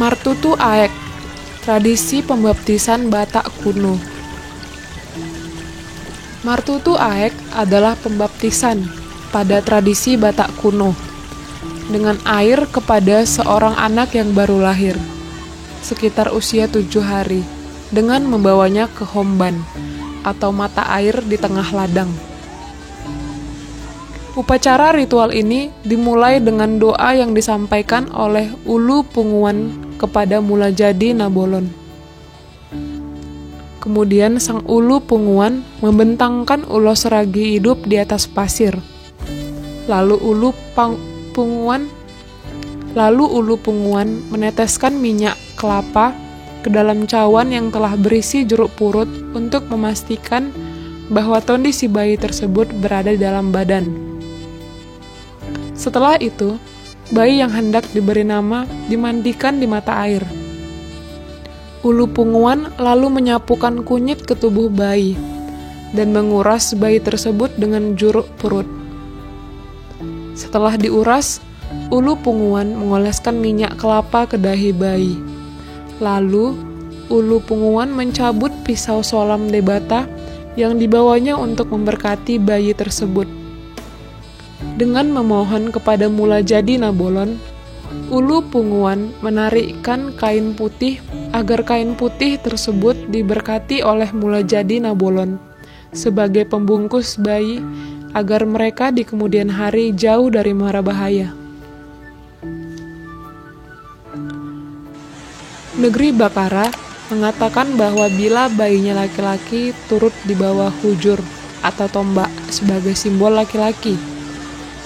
Martutu Aek, tradisi pembaptisan Batak kuno. Martutu Aek adalah pembaptisan pada tradisi Batak kuno dengan air kepada seorang anak yang baru lahir, sekitar usia 7 hari, dengan membawanya ke homban atau mata air di tengah ladang. Upacara ritual ini dimulai dengan doa yang disampaikan oleh Ulu Punguan kepada Mulajadi Nabolon. Kemudian sang Ulu Punguan membentangkan ulos ragi hidup di atas pasir. Lalu Ulu Punguan meneteskan minyak kelapa ke dalam cawan yang telah berisi jeruk purut untuk memastikan bahwa tondi si bayi tersebut berada di dalam badan. Setelah itu, bayi yang hendak diberi nama dimandikan di mata air. Ulu Punguan lalu menyapukan kunyit ke tubuh bayi dan menguras bayi tersebut dengan jeruk purut. Setelah diuras, Ulu Punguan mengoleskan minyak kelapa ke dahi bayi. Lalu, Ulu Punguan mencabut pisau solam debata yang dibawanya untuk memberkati bayi tersebut. Dengan memohon kepada Mulajadi Nabolon, Ulu Punguan menarikkan kain putih agar kain putih tersebut diberkati oleh Mulajadi Nabolon sebagai pembungkus bayi agar mereka di kemudian hari jauh dari mara bahaya. Negeri Bakara mengatakan bahwa bila bayinya laki-laki turut dibawa hujur atau tombak sebagai simbol laki-laki,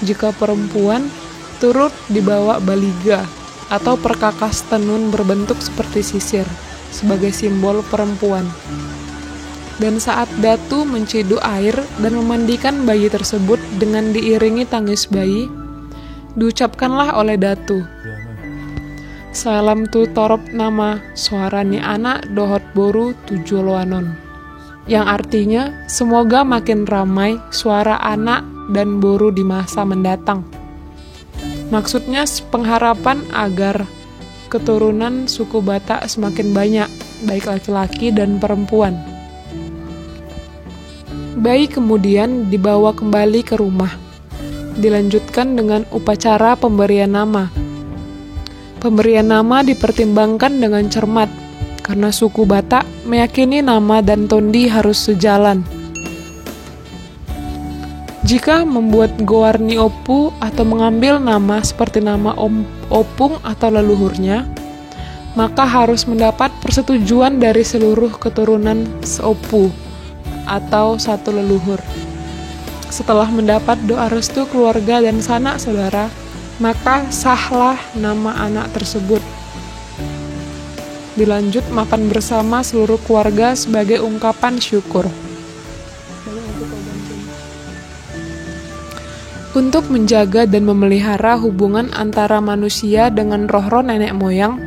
jika perempuan turut dibawa baliga atau perkakas tenun berbentuk seperti sisir sebagai simbol perempuan. Dan saat datu menciduk air dan memandikan bayi tersebut dengan diiringi tangis bayi, diucapkanlah oleh datu, "Salam tu torop nama suarani anak dohot boru tujuh loanon," yang artinya semoga makin ramai suara anak dan boru di masa mendatang. Maksudnya pengharapan agar keturunan suku Batak semakin banyak, baik laki-laki dan perempuan. Bayi kemudian dibawa kembali ke rumah. Dilanjutkan dengan upacara pemberian nama. Pemberian nama dipertimbangkan dengan cermat, karena suku Batak meyakini nama dan tondi harus sejalan. Jika membuat goarni opu atau mengambil nama seperti nama opung atau leluhurnya, maka harus mendapat persetujuan dari seluruh keturunan seopu atau satu leluhur. Setelah mendapat doa restu keluarga dan sanak saudara, maka sahlah nama anak tersebut. Dilanjut makan bersama seluruh keluarga sebagai ungkapan syukur. Untuk menjaga dan memelihara hubungan antara manusia dengan roh-roh nenek moyang,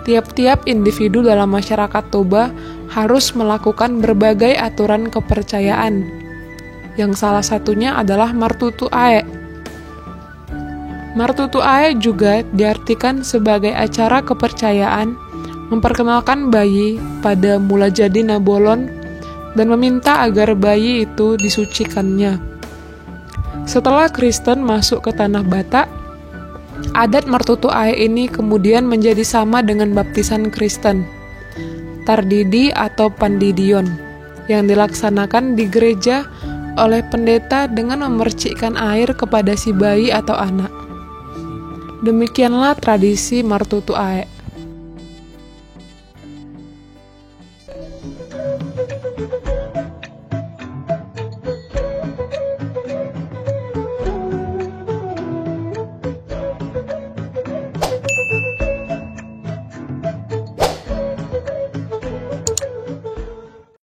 tiap-tiap individu dalam masyarakat Toba harus melakukan berbagai aturan kepercayaan, yang salah satunya adalah Martutu Aek. Martutu Aek juga diartikan sebagai acara kepercayaan memperkenalkan bayi pada Mulajadi Nabolon dan meminta agar bayi itu disucikannya. Setelah Kristen masuk ke tanah Batak, adat Martutu Aek ini kemudian menjadi sama dengan baptisan Kristen, Tardidi atau Pandidion, yang dilaksanakan di gereja oleh pendeta dengan memercikkan air kepada si bayi atau anak. Demikianlah tradisi Martutu Aek.